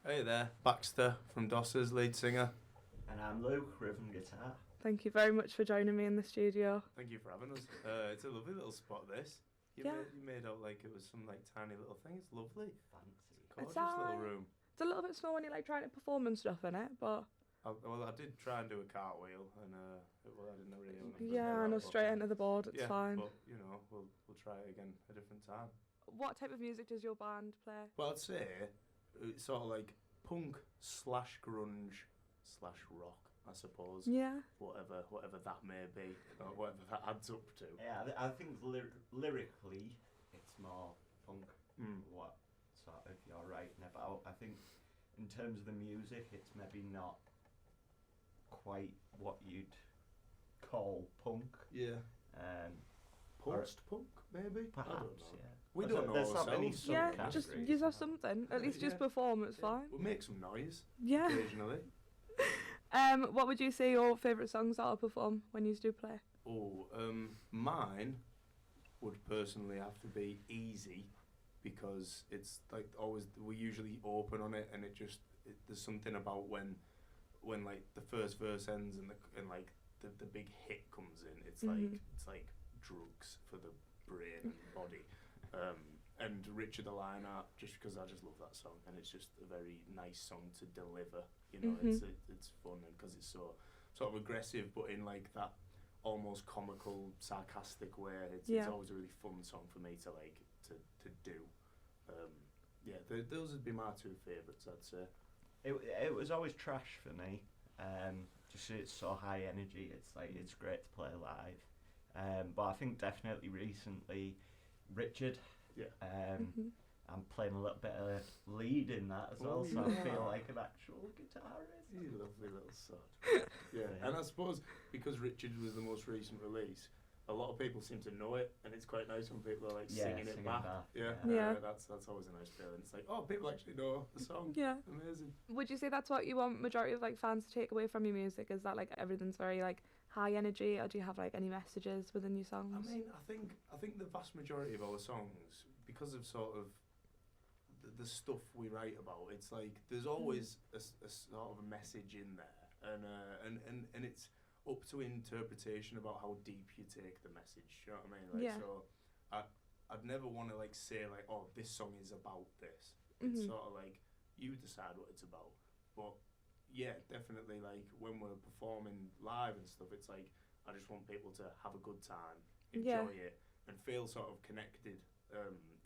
Hey there, Baxter from Dossers, lead singer. And I'm Luke, rhythm guitar. Thank you very much for joining me in the studio. Thank you for having us. It's a lovely little spot, this. You made out like it was some like tiny little thing. It's lovely. Fancy. Gorgeous little room. It's a little bit small when you're like trying to perform and stuff in it, but... I did try and do a cartwheel, and I didn't really want to. Yeah, I know, straight into the board, it's fine. But, we'll try it again a different time. What type of music does your band play? Well, I'd say it's sort of like punk / grunge / rock, I suppose. Yeah. Whatever that may be, or whatever that adds up to. Yeah, I think lyrically it's more punk. What sort of you're writing about. I think in terms of the music, it's maybe not quite what you'd call punk. Yeah. Post-punk, maybe? Perhaps, I don't know. yeah. We don't know There's not many ourselves. Yeah, just use us something. At least just perform, it's fine. We'll make some noise Yeah. occasionally. What would you say your favourite songs are to perform when you do play? Mine would personally have to be Easy, because it's like always, we usually open on it, and there's something about when like the first verse ends and like the big hit comes in. It's like drugs for the brain and body. And Richard the Lionheart, just because I just love that song, and it's just a very nice song to deliver. It's fun, and because it's so sort of aggressive, but in like that almost comical, sarcastic way. It's always a really fun song for me to like to do. Those would be my two favourites, I'd say. It was always Trash for me. Just it's so high energy. It's like it's great to play live. But I think definitely recently, Richard. Yeah. I'm playing a little bit of lead in that as well, so I feel like an actual guitarist. You lovely little sod. Yeah, and I suppose because Richard was the most recent release, a lot of people seem to know it, and it's quite nice when people are like singing it back. Yeah. That's always a nice feeling. It's like, oh, people actually know the song. Yeah. Amazing. Would you say that's what you want majority of like fans to take away from your music? Is that like everything's very like high energy, or do you have like any messages within your songs? I mean, I think the vast majority of our songs, because of sort of the stuff we write about, it's like there's always a sort of a message in there, and it's up to interpretation about how deep you take the message. You know what I mean? Like, so I'd never want to like say like, oh, this song is about this. It's sort of like you decide what it's about. But yeah, definitely like when we're performing live and stuff, it's like I just want people to have a good time, enjoy it, and feel sort of connected.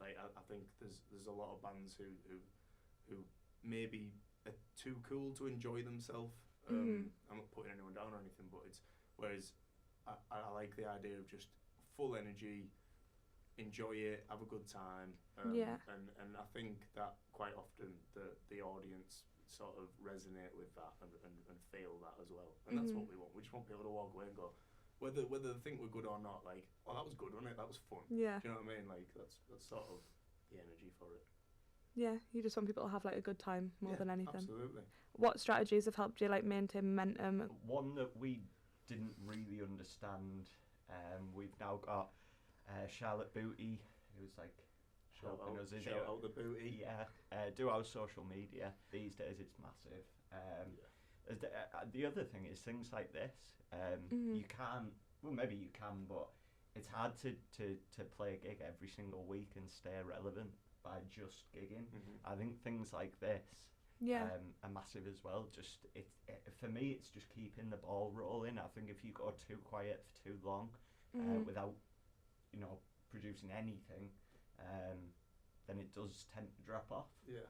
Like I think there's a lot of bands who maybe are too cool to enjoy themselves. I'm not putting anyone down or anything, but whereas I like the idea of just full energy, enjoy it, have a good time, and I think that quite often the audience sort of resonate with that and feel that as well, and that's what we want. We just want people to walk away and go, whether they think we're good or not, like, oh, that was good, wasn't it? That was fun. Yeah. Do you know what I mean? Like that's sort of the energy for it. Yeah, you just want people to have like a good time more than anything. Absolutely. What strategies have helped you like maintain momentum? One that we didn't really understand, we've now got Charlotte Booty, who's like helping us. Shout out the Booty. Yeah, do our social media. These days it's massive. The other thing is things like this. You can't. Well, maybe you can, but it's hard to play a gig every single week and stay relevant by just gigging. I think things like this are massive as well. Just for me, it's just keeping the ball rolling. I think if you go too quiet for too long without producing anything, then it does tend to drop off. Yeah.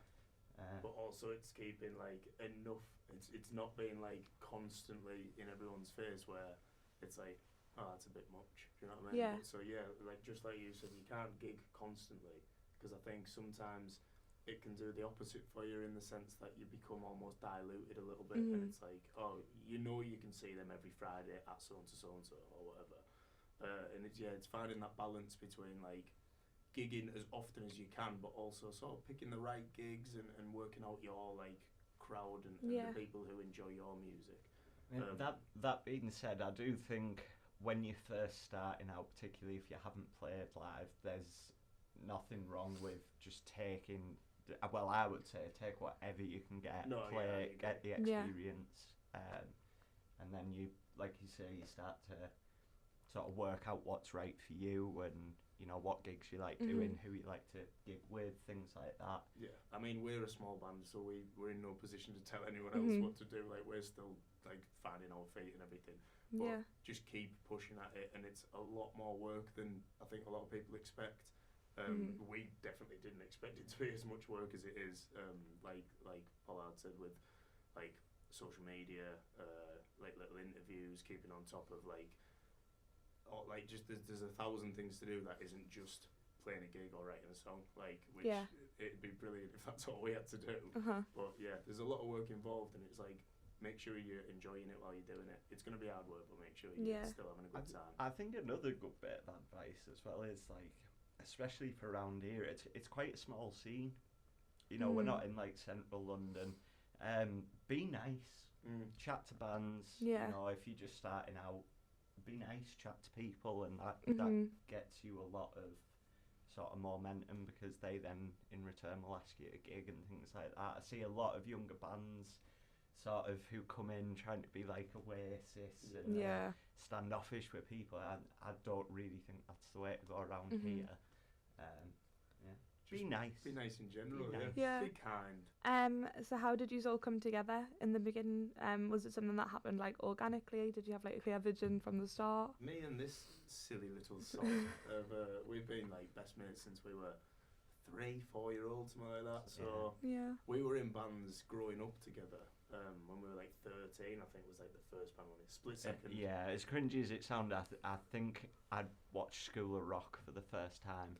But also it's keeping like enough. It's not being like constantly in everyone's face where it's like, oh, that's a bit much. Do you know what I mean? Yeah. But so yeah, like just like you said, you can't gig constantly, because I think sometimes it can do the opposite for you in the sense that you become almost diluted a little bit, and it's like, oh, you can see them every Friday at so and so or whatever, and it's finding that balance between like gigging as often as you can, but also sort of picking the right gigs and working out your like crowd and the people who enjoy your music. That being said, I do think when you're first starting out, particularly if you haven't played live, there's nothing wrong with just taking, well, I would say take whatever you can get play, get the Yeah. experience, and then you, like you say, you start to sort of work out what's right for you, and you know what gigs you like doing, who you like to gig with, things like that. Yeah, I mean, we're a small band, so we're in no position to tell anyone else what to do. Like, we're still like finding our feet and everything. But just keep pushing at it, and it's a lot more work than I think a lot of people expect. We definitely didn't expect it to be as much work as it is. Like Pollard said, with like social media, like little interviews, keeping on top of like just there's 1,000 things to do that isn't just playing a gig or writing a song. Like, which it'd be brilliant if that's all we had to do. But yeah, there's a lot of work involved, and it's like, make sure you're enjoying it while you're doing it. It's going to be hard work, but make sure you're still having a good time. I think another good bit of advice as well is, like, especially for around here, it's quite a small scene. You know, we're not in like central London. Be nice. Chat to bands. Yeah. You know, if you're just starting out, be nice, chat to people, and that gets you a lot of sort of momentum, because they then in return will ask you to gig and things like that. I see a lot of younger bands sort of who come in trying to be like Oasis and standoffish with people. I don't really think that's the way to go around here. Be nice. Be nice in general. Be nice. Yeah. Be kind. So how did you all come together in the beginning? Was it something that happened like organically? Did you have like a clear vision from the start? Me and this silly little sod we've been like best mates since we were 3-4-year-olds, something like that. So we were in bands growing up together. When we were like 13, I think was like the first band, when it split second. Yeah, as cringy as it sounded, I think I'd watched School of Rock for the first time,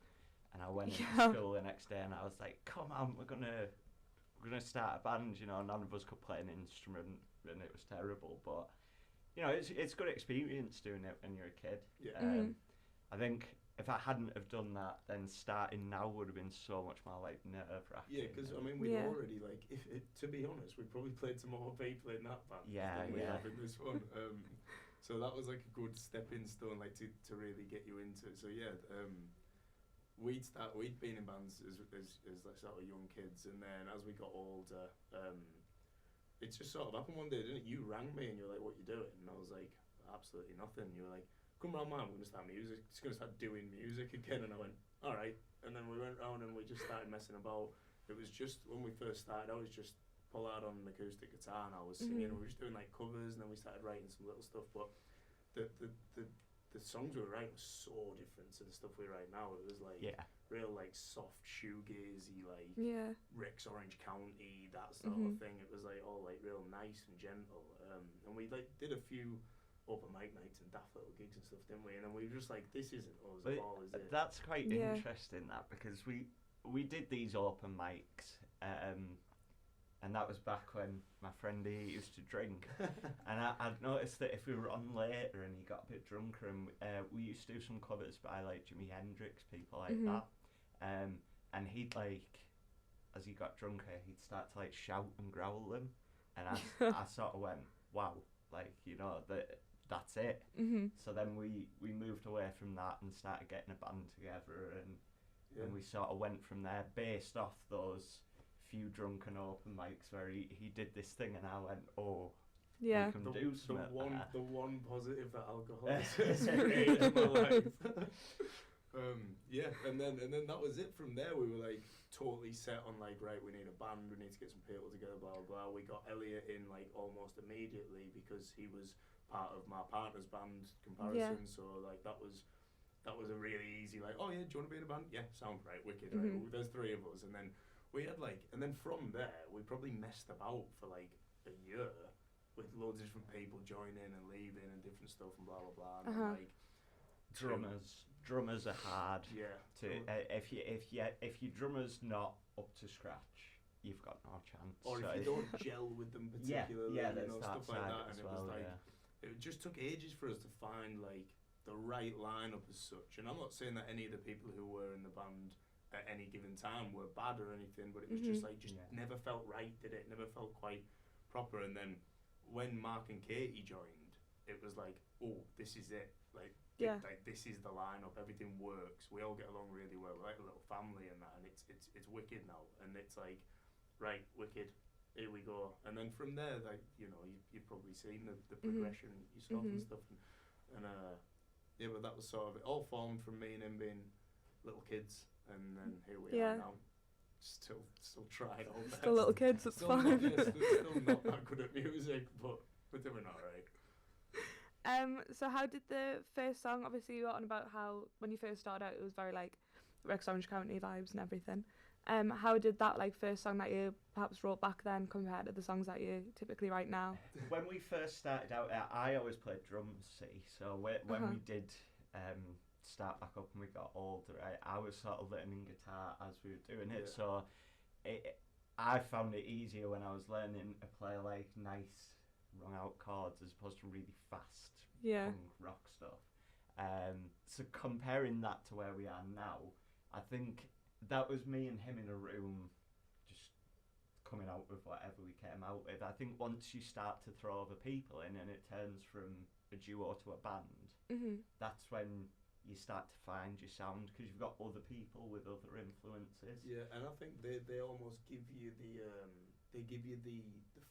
and I went into school the next day, and I was like, "Come on, we're gonna start a band." You know, none of us could play an instrument, and it was terrible. But you know, it's good experience doing it when you're a kid. Yeah. I think if I hadn't have done that, then starting now would have been so much more like nerve-wracking. Yeah, because I mean, we'd already like, to be honest, we probably played to more people in that band than we have in this one. So that was like a good stepping stone, like to really get you into it. So yeah, we'd been in bands as like sort of young kids, and then as we got older, it just sort of happened one day, didn't it? You rang me and you were like, "What you doing?" And I was like, "Absolutely nothing." You were like, "Come round, man, we're going to start music. Just going to start doing music again." And I went, "All right." And then we went round and we just started messing about. It was just, when we first started, I was just Pollard on an acoustic guitar, and I was singing. We were just doing like covers, and then we started writing some little stuff. But the songs we were writing were so different to the stuff we write now. It was like real like soft shoegazy, like Rex Orange County, that sort of thing. It was like all like real nice and gentle. And we like did a few open mic nights and daft little gigs and stuff, didn't we? And then we were just like, this isn't us at all, is it? That's quite interesting, that, because we did these open mics, and that was back when my friend he used to drink, and I'd noticed that if we were on later and he got a bit drunker, and we used to do some covers by like Jimi Hendrix, people like that, and he'd like, as he got drunker, he'd start to like shout and growl them, and I sort of went, wow, like, you know, that's it. So then we moved away from that and started getting a band together, and we sort of went from there based off those few drunken open mics where he did this thing, and I went, oh, we can do something. The one positive that alcohol has created in my life. And then that was it. From there, we were like totally set on like, right, we need a band, we need to get some people together, blah blah blah. We got Elliot in like almost immediately because he was part of my partner's band comparison. So like that was a really easy, like, oh yeah, do you want to be in a band? Yeah, sound right, wicked. Right? There's 3 of us, and then we had like, and then from there we probably messed about for like a year with loads of different people joining and leaving and different stuff and blah blah blah. And then, like, drummers are hard. Yeah. If your drummer's not up to scratch, you've got no chance. Or if you don't gel with them particularly, you know, stuff like that. And it well, was like, it just took ages for us to find like the right lineup as such. And I'm not saying that any of the people who were in the band at any given time were bad or anything, but it was just like, never felt right, did it? Never felt quite proper. And then when Mark and Katie joined, it was like, oh, this is it. Like, like this is the lineup. Everything works. We all get along really well. We're like a little family and that, and it's wicked now. And it's like, right, wicked. here we go. And then from there, like, you know, you've probably seen the progression yourself and stuff. And yeah, but that was sort of, it all formed from me and him being little kids, and then here we are now. Still trying all that. Still little kids, it's fine. Still not that good at music, but we're doing alright. So how did the first song, obviously you were on about how when you first started out it was very like Rex Orange County vibes and everything. How did that like first song that you perhaps wrote back then compare to the songs that you typically write now? When we first started out, I always played drums, see, so when we did start back up and we got older, I was sort of learning guitar as we were doing it, so I found it easier when I was learning to play like nice rung out chords as opposed to really fast punk rock stuff. So comparing that to where we are now, I think that was me and him in a room just coming out with whatever we came out with. I think once you start to throw other people in and it turns from a duo to a band, that's when you start to find your sound, because you've got other people with other influences. Yeah, and I think they almost give you the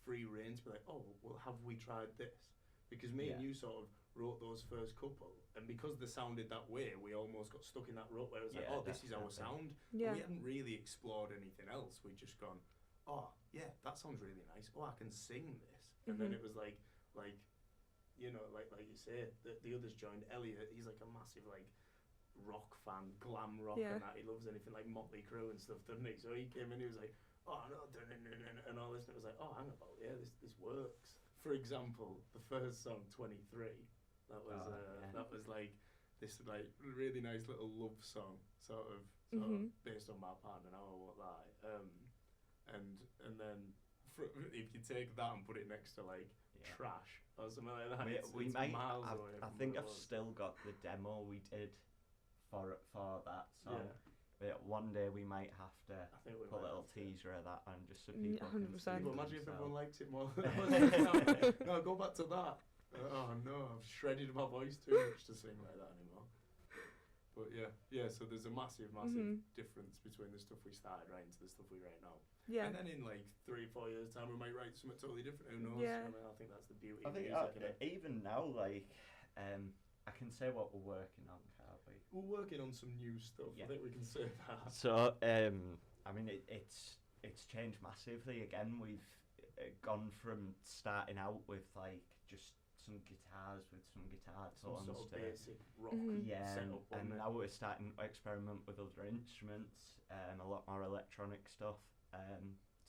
free rein to be like, oh, well, have we tried this? Because me and you sort of wrote those first couple, and because they sounded that way, we almost got stuck in that rut where it was like, oh, this is our sound. Yeah. We hadn't really explored anything else. We'd just gone, oh, yeah, that sounds really nice. Oh, I can sing this. And then it was like, you know, like you say, the others joined. Elliot, he's like a massive like rock fan, glam rock and that. He loves anything like Motley Crue and stuff, doesn't he? So he came in, he was like, oh no, and all this, and it was like, oh, hang about, yeah, this works. For example, the first song, 23, that was like this like really nice little love song, sort of based on my partner now, I won't lie. And then if you take that and put it next to like Trash or something like that, we it's might. miles away. I think I've still got the demo we did for that song. Yeah. One day we might have to put a little teaser of that and just so people 100%. Can see. But imagine if everyone liked it more. No, go back to that. Oh no, I've shredded my voice too much to sing like that anymore. But yeah. So there's a massive difference between the stuff we started writing to the stuff we write now. Yeah. And then in like 3-4 years' time, we might write something totally different. Who knows? Yeah. I mean, I think that's the beauty of music. Even now, like, I can say what we're working on, can't we? We're working on some new stuff. Yeah. I think we can say that. So, I mean, it's changed massively. Again, we've gone from starting out with like just some guitars with some guitar tones, sort of basic rock setup, and now we're starting to experiment with other instruments and a lot more electronic stuff.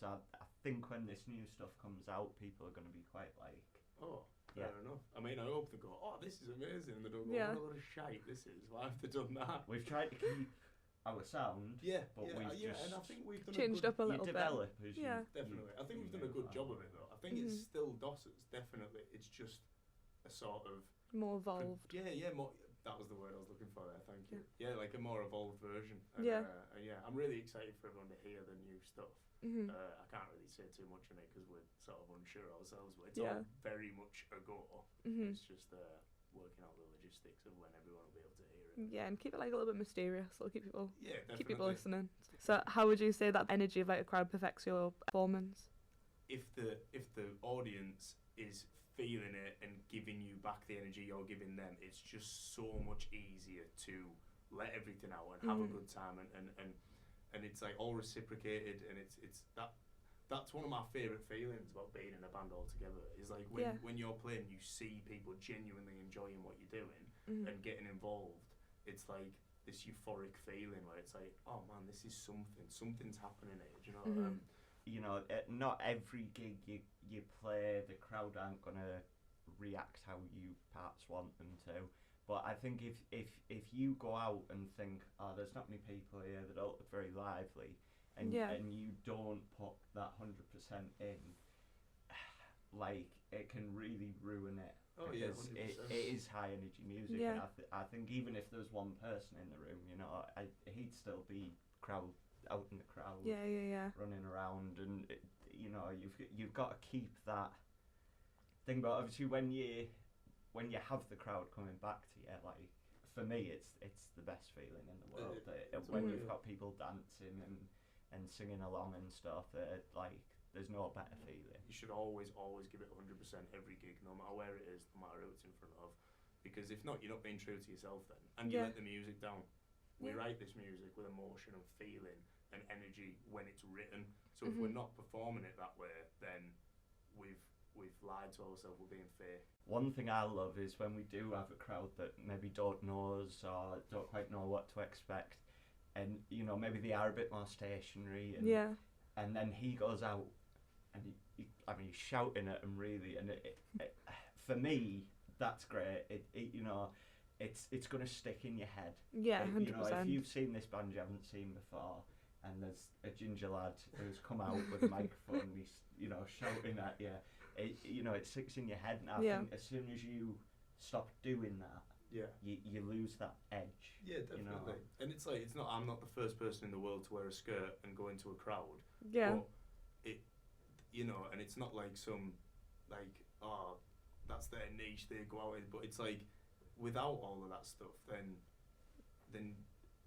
So I think when this new stuff comes out, people are going to be quite like, oh, fair enough. I mean, I hope they go, oh, this is amazing, and they don't go, what a lot of shite this is. Why have they done that? We've tried to keep our sound, but we've just and I think we've done changed up a little bit. Definitely. I think we've done a good job of it though. I think it's still Dossers, definitely. It's just a sort of more evolved. More. That was the word I was looking for there. Thank you. Yeah, like a more evolved version. And, I'm really excited for everyone to hear the new stuff. I can't really say too much on it because we're sort of unsure ourselves, but it's all very much a go. It's just working out the logistics of when everyone will be able to hear it. Yeah, and keep it like a little bit mysterious. So keep people listening. So how would you say that energy of like a crowd perfects your performance? If the audience is feeling it and giving you back the energy you're giving them, it's just so much easier to let everything out and have a good time, and it's like all reciprocated, and it's that's one of my favourite feelings about being in a band all together, is like when you're playing, you see people genuinely enjoying what you're doing and getting involved. It's like this euphoric feeling where it's like, oh man, this is something's happening here, do you know? You know, not every gig you play, the crowd aren't going to react how you perhaps want them to. But I think if you go out and think, oh, there's not many people here that don't look very lively, and you don't put that 100% in, like, it can really ruin it. Oh, because it is high energy music. Yeah. And I think even if there's one person in the room, you know, he'd still be out in the crowd, running around, and you know, you've got to keep that thing. But obviously, when you have the crowd coming back to you, like for me, it's the best feeling in the world. When you've got people dancing and singing along and stuff, like there's no better feeling. You should always give it 100% every gig, no matter where it is, no matter who it's in front of. Because if not, you're not being true to yourself then. And you let the music down. We write this music with emotion and feeling and energy when it's written. So if we're not performing it that way, then we've lied to ourselves, we're being fake. One thing I love is when we do have a crowd that maybe don't know us or don't quite know what to expect, and you know, maybe they are a bit more stationary, and then he goes out and he's shouting at them really, and it for me that's great. You know, it's gonna stick in your head. Yeah, 100%. You know, if you've seen this band you haven't seen before, and there's a ginger lad who's come out with a microphone and he's, you know, shouting at you, you know, it sticks in your head. And I think as soon as you stop doing that, you lose that edge. Yeah, definitely. You know? And it's like, I'm not the first person in the world to wear a skirt and go into a crowd. Yeah. But you know, and it's not like some, like, oh, that's their niche, they go out in. But it's like, without all of that stuff, then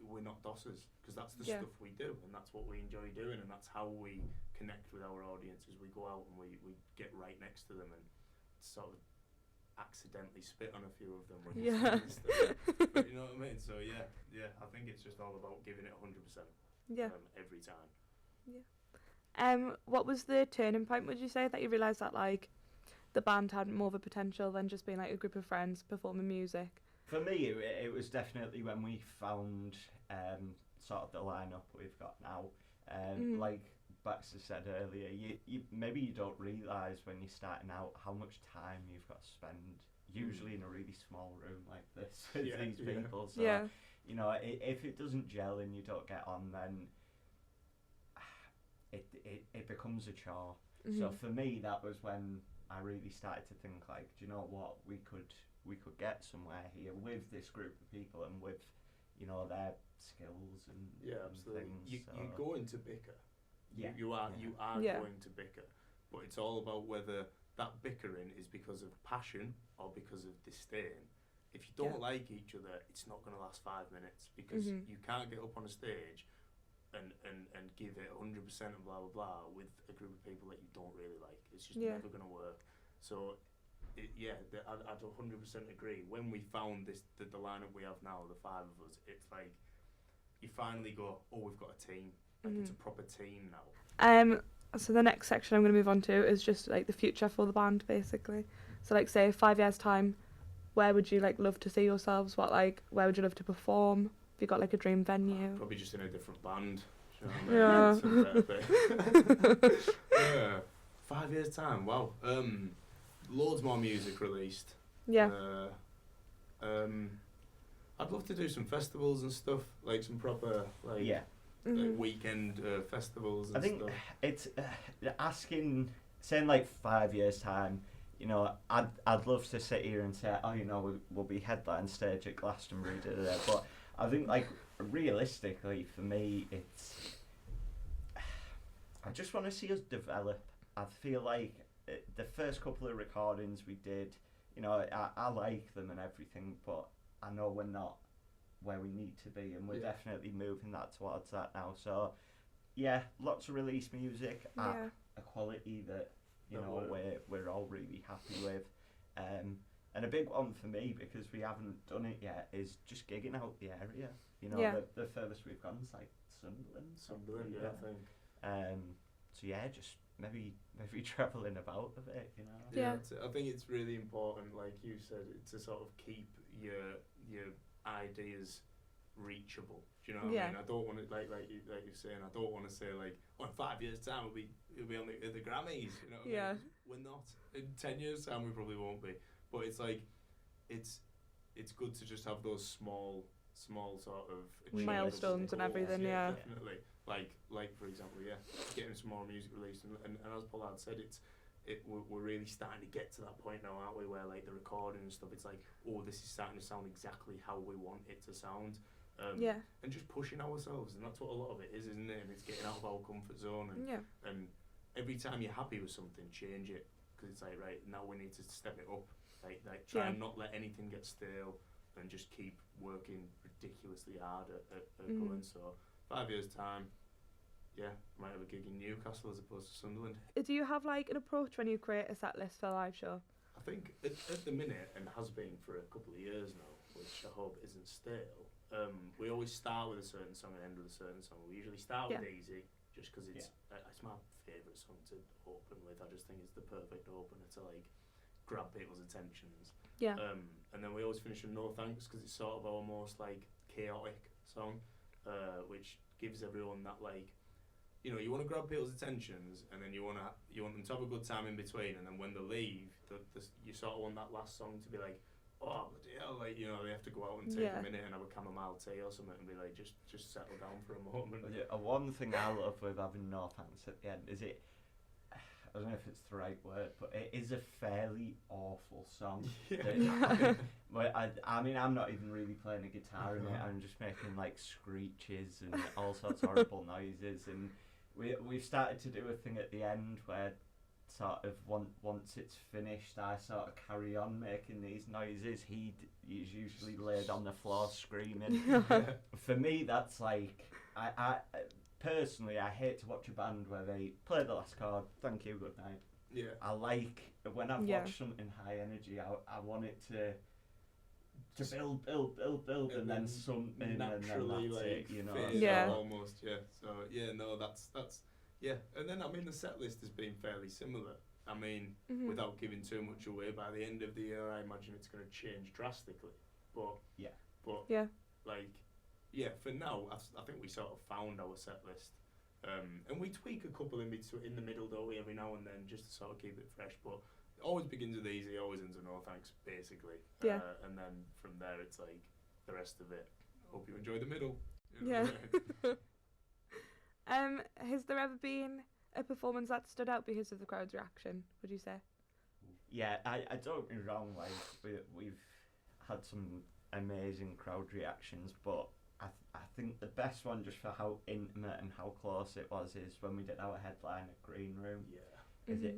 we're not dossers, because that's the stuff we do, and that's what we enjoy doing, and that's how we connect with our audience. As we go out and we get right next to them and sort of accidentally spit on a few of them when you say this stuff. But you know what I mean? So I think it's just all about giving it 100% every time. What was the turning point, would you say, that you realised that like the band had more of a potential than just being like a group of friends performing music? For me, it was definitely when we found sort of the lineup we've got now. Like Baxter said earlier, you maybe you don't realise when you're starting out how much time you've got to spend, usually in a really small room like this with these people. So, you know, if it doesn't gel and you don't get on, then it becomes a chore. So for me, that was when I really started to think, like, do you know what, we could get somewhere here with this group of people and with, you know, their skills and absolutely. things. You're going to bicker. You are going to bicker, but it's all about whether that bickering is because of passion or because of disdain. If you don't like each other, it's not going to last 5 minutes, because you can't get up on a stage and give it 100% and blah blah blah with a group of people that you don't really like. It's just never going to work. So I'd 100% agree. When we found the lineup we have now, the 5 of us, it's like you finally go, oh, we've got a team. Like it's a proper team now. So the next section I'm going to move on to is just like the future for the band, basically. So like, say 5 years time, where would you like love to see yourselves? Where would you love to perform? Have you got like a dream venue? Probably just in a different band. You know what I mean? 5 years time, wow. Loads more music released. I'd love to do some festivals and stuff, like some proper like weekend festivals and stuff. I think it's saying like 5 years time, you know, I'd love to sit here and say, oh, you know, we'll be headline stage at Glastonbury, but I think, like, realistically for me, I just want to see us develop. I feel like the first couple of recordings we did, you know, I like them and everything, but I know we're not where we need to be, and we're definitely moving towards that now. So, lots of release music at a quality that, you know, we're all really happy with. And a big one for me, because we haven't done it yet, is just gigging out the area. You know, the furthest we've gone is like Sunderland, I think. So just maybe travelling about a bit, you know. I think it's really important, like you said, to sort of keep your ideas reachable. Do you know what I mean? I don't want to like you're saying. I don't want to say like, oh, in 5 years' time we'll be on the Grammys. You know what I mean? We're not. In 10 years' time we probably won't be. But it's like, it's good to just have those small sort of milestones and everything. Definitely. Like for example, getting some more music released, and as Paul had said, we're really starting to get to that point now, aren't we? Where like the recording and stuff, it's like, oh, this is starting to sound exactly how we want it to sound. And just pushing ourselves, and that's what a lot of it is, isn't it? And it's getting out of our comfort zone, and every time you're happy with something, change it, because it's like, right, now we need to step it up. Like try and not let anything get stale, and just keep working ridiculously hard at going. So 5 years time, might have a gig in Newcastle as opposed to Sunderland. Do you have like an approach when you create a set list for a live show? I think at the minute, and has been for a couple of years now, which I hope isn't stale, we always start with a certain song and end with a certain song. We usually start with Easy, just because it's my favourite song to open with. I just think it's the perfect opener to like grab people's attentions. Yeah. And then we always finish with No Thanks, because it's sort of our most like chaotic song, which gives everyone that like, you know, you want to grab people's attentions, and then you want them to have a good time in between, and then when they leave, you sort of want that last song to be like, oh bloody hell, like, you know, they have to go out and take a minute and have a chamomile tea or something and be like, just settle down for a moment. One thing I love with having No Thanks at the end is I don't know if it's the right word, but it is a fairly awful song. I mean, I'm not even really playing a guitar in it. I'm just making like screeches and all sorts of horrible noises. And we've started to do a thing at the end where sort of once it's finished, I sort of carry on making these noises. He's usually laid on the floor screaming. For me, that's like I personally, I hate to watch a band where they play the last chord, thank you, good night. Yeah. I like, when I've watched something high energy, I want it to build, and then something, and then that's like it, you know. Almost, yeah. So, that's and then, I mean, the set list has been fairly similar. I mean, without giving too much away, by the end of the year, I imagine it's going to change drastically. But, for now, I think we sort of found our set list. And we tweak a couple in the middle, don't we, every now and then, just to sort of keep it fresh. But it always begins with Easy, always ends with No Thanks, basically. And then from there, it's like the rest of it. Hope you enjoy the middle. You know? Has there ever been a performance that stood out because of the crowd's reaction, would you say? Yeah, I don't get me wrong, like, we've had some amazing crowd reactions, but I think the best one, just for how intimate and how close it was, is when we did our headline at Green Room. Yeah.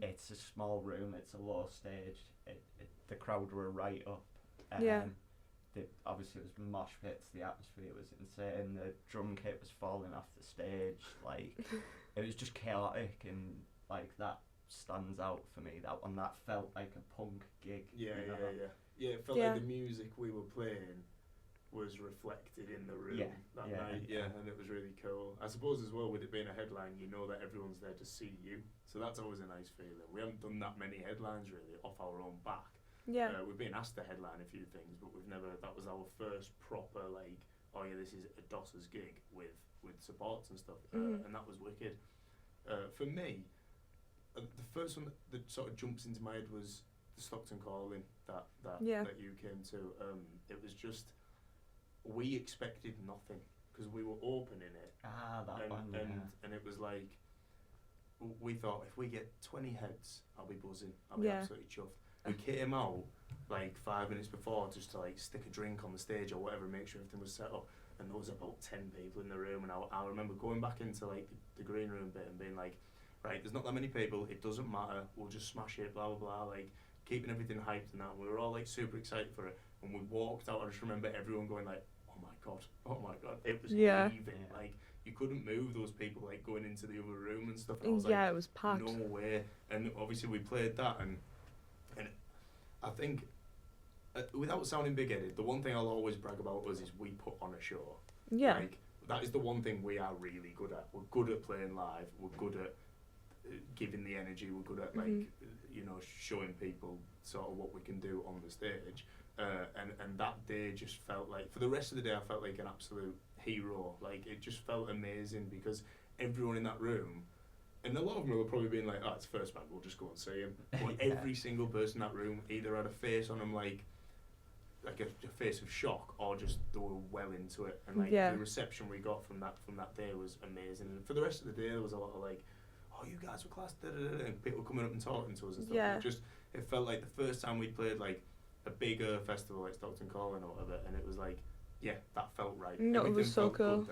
It's a small room, it's a low stage, the crowd were right up. Obviously it was mosh pits, the atmosphere was insane, the drum kit was falling off the stage, like, it was just chaotic, and like, that stands out for me, that one. That felt like a punk gig. Yeah, it felt like the music we were playing was reflected in the room that night, and it was really cool. I suppose as well, with it being a headline, you know that everyone's there to see you, so that's always a nice feeling. We haven't done that many headlines really off our own back. We've been asked to headline a few things, but we've never, that was our first proper, like, oh yeah, this is a DOS's gig with supports and stuff, and that was wicked. For me, the first one that sort of jumps into my head was the Stockton Calling that you came to. It was just, we expected nothing, because we were opening it. And it was like, we thought, if we get 20 heads, I'll be buzzing. I'll be absolutely chuffed. We came out like 5 minutes before just to like stick a drink on the stage or whatever, make sure everything was set up, and there was about 10 people in the room, and I remember going back into like the green room bit and being like, right, there's not that many people, it doesn't matter, we'll just smash it, blah blah blah, like keeping everything hyped and that. And we were all like super excited for it, and we walked out, I just remember everyone going like, oh my god, it was heaving, like you couldn't move those people like going into the other room and stuff, and I was like, it was packed, no way. And obviously we played that, and I think, without sounding big-headed, the one thing I'll always brag about us is we put on a show. Yeah. Like, that is the one thing we are really good at. We're good at playing live. We're good at giving the energy. We're good at, like, you know, showing people sort of what we can do on the stage. And that day just felt like, for the rest of the day, I felt like an absolute hero. Like, it just felt amazing, because everyone in that room, and a lot of them were probably being like, oh, it's first band, we'll just go and see him. But every single person in that room either had a face on them like a face of shock, or just they were well into it. And like the reception we got from that day was amazing. And for the rest of the day, there was a lot of like, oh, you guys were class, and people coming up and talking to us and stuff. It felt like the first time we'd played like a bigger festival like Stockton Calling or whatever, and it was like, that felt right. No, it was so cool.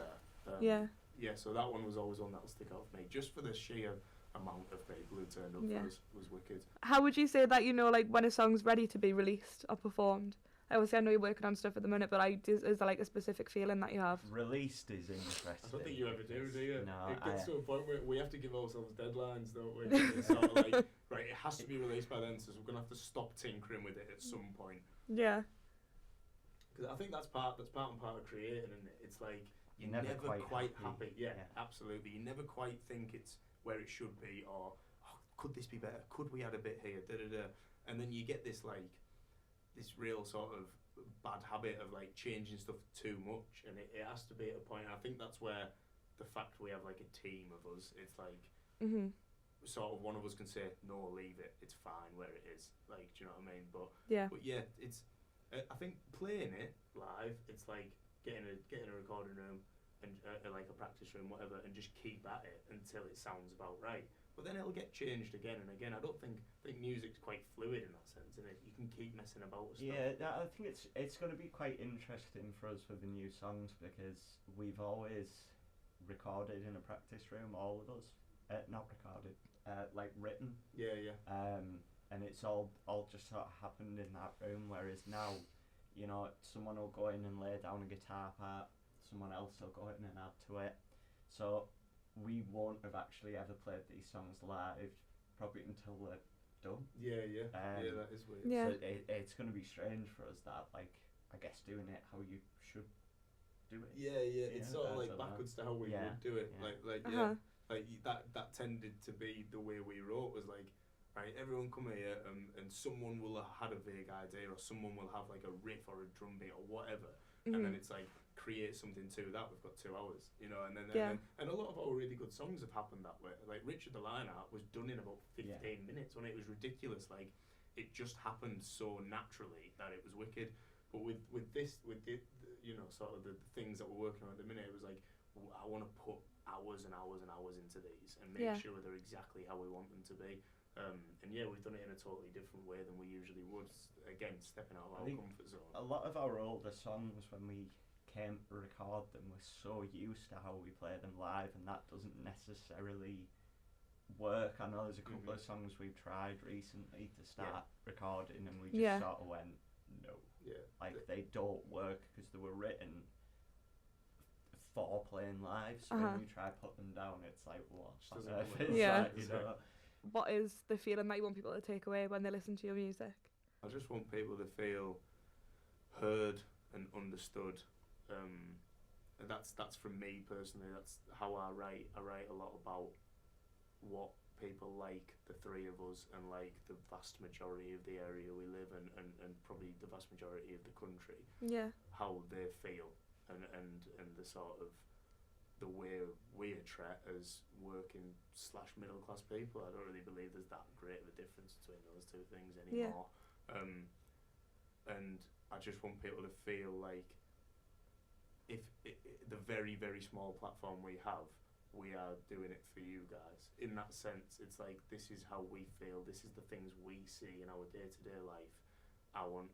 So that one was always one that'll stick out for me, just for the sheer amount of people who turned up for us was wicked. How would you say that, you know, like when a song's ready to be released or performed, obviously I know you're working on stuff at the minute, but like, is there like a specific feeling that you have? Released is interesting. I don't think you ever do you? No, it gets to a point where we have to give ourselves deadlines, don't we? It's sort of like, right, it has to be released by then, so we're going to have to stop tinkering with it at some point. Yeah. Because I think that's part and part of creating, isn't it? It's like, you're never quite happy. Yeah, absolutely. You never quite think it's where it should be, or, oh, could this be better? Could we add a bit here? Da-da-da. And then you get this, like, this real sort of bad habit of like changing stuff too much, and it has to be at a point. I think that's where the fact we have like a team of us, it's like sort of one of us can say no, leave it, it's fine where it is. Like, do you know what I mean? But yeah, it's I think playing it live, it's like getting a recording room and like a practice room, whatever, and just keep at it until it sounds about right. But then it'll get changed again and again. I think music's quite fluid in that sense, isn't it? You can keep messing about with stuff. Yeah, I think it's going to be quite interesting for us with the new songs, because we've always recorded in a practice room, all of us. Not recorded, like written. Yeah. And it's all just sort of happened in that room, whereas now, you know, someone will go in and lay down a guitar part, someone else will go in and add to it. So we won't have actually ever played these songs live probably until they're done. Yeah, that is weird. Yeah. So it's going to be strange for us that, like, I guess doing it how you should do it. Yeah. It's sort of like backwards to how we would do it. Yeah. Like that tended to be the way we wrote, was like, right, everyone come here and someone will have had a vague idea, or someone will have like a riff or a drum beat or whatever, and then it's like, create something to that. We've got 2 hours, you know, and then and a lot of our really good songs have happened that way. Like Richard the Line Art was done in about 15 minutes when it was ridiculous. Like, it just happened so naturally that it was wicked. But with the you know, sort of the things that we're working on at the minute, it was like, I want to put hours and hours and hours into these and make sure they're exactly how we want them to be. And yeah, we've done it in a totally different way than we usually would. Again, stepping out of our comfort zone. A lot of our older songs, when we came to record them, we're so used to how we play them live, and that doesn't necessarily work. I know there's a couple of songs we've tried recently to start recording, and we just sort of went, no. Yeah. Like, they don't work because they were written for playing live, so when you try put them down, it's like, what? What is the feeling that you want people to take away when they listen to your music? I just want people to feel heard and understood. And that's from me personally. That's how I write. I write a lot about what people like, the 3 of us, and like the vast majority of the area we live in, and probably the vast majority of the country. Yeah. How they feel, and the sort of the way we attract as working / middle class people. I don't really believe there's that great of a difference between those 2 things anymore. And I just want people to feel like, if the very, very small platform we have, we are doing it for you guys. In that sense, it's like, this is how we feel, this is the things we see in our day-to-day life. I want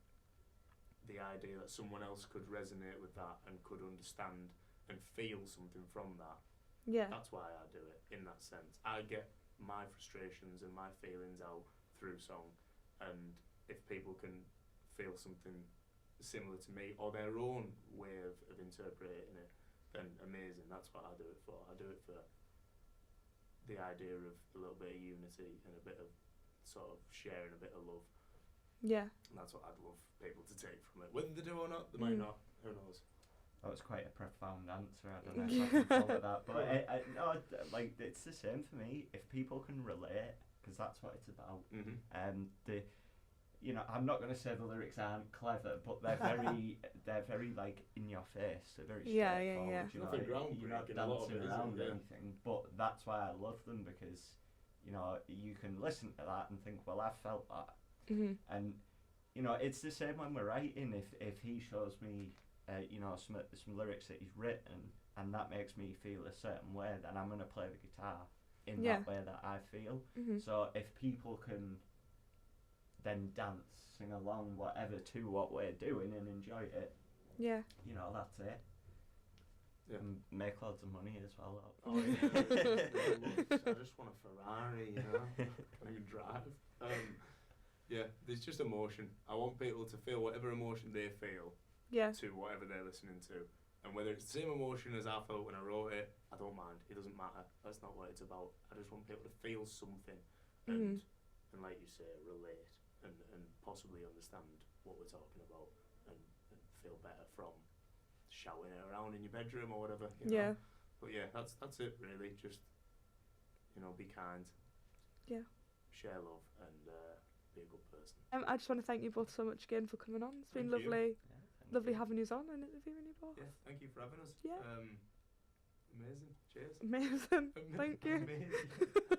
the idea that someone else could resonate with that and could understand and feel something from that. Yeah. That's why I do it, in that sense. I get my frustrations and my feelings out through song, and if people can feel something similar to me, or their own way of interpreting it, then amazing. That's what I do it for. I do it for the idea of a little bit of unity and a bit of sort of sharing a bit of love. Yeah. And that's what I'd love people to take from it. Whether they do or not, they might not. Who knows? That was quite a profound answer. I don't know if I can follow that, but no, like, it's the same for me. If people can relate, because that's what it's about. You know, I'm not going to say the lyrics aren't clever, but they're very like in your face. They're very straightforward. You know, you're not dancing around anything. But that's why I love them, because, you know, you can listen to that and think, well, I felt that. And, you know, it's the same when we're writing. If he shows me, you know, some lyrics that he's written, and that makes me feel a certain way, then I'm going to play the guitar in that way that I feel. So if people can then dance, sing along, whatever, to what we're doing and enjoy it, you know, that's it. And make loads of money as well. Oh, yeah. I just want a Ferrari, you know. I can even drive. Yeah, there's just emotion. I want people to feel whatever emotion they feel Yeah. to whatever they're listening to. And whether it's the same emotion as I felt when I wrote it, I don't mind. It doesn't matter. That's not what it's about. I just want people to feel something and like you say, relate and possibly understand what we're talking about and feel better from shouting it around in your bedroom or whatever. You know? But yeah, that's it really. Just, you know, be kind. Yeah. Share love and be a good person. I just want to thank you both so much again for coming on. It's been Thank you. lovely. Yeah, Lovely you. having you on and interviewing you both. Yeah, thank you for having us. Yeah. Amazing. Cheers. Amazing. Thank you. Amazing.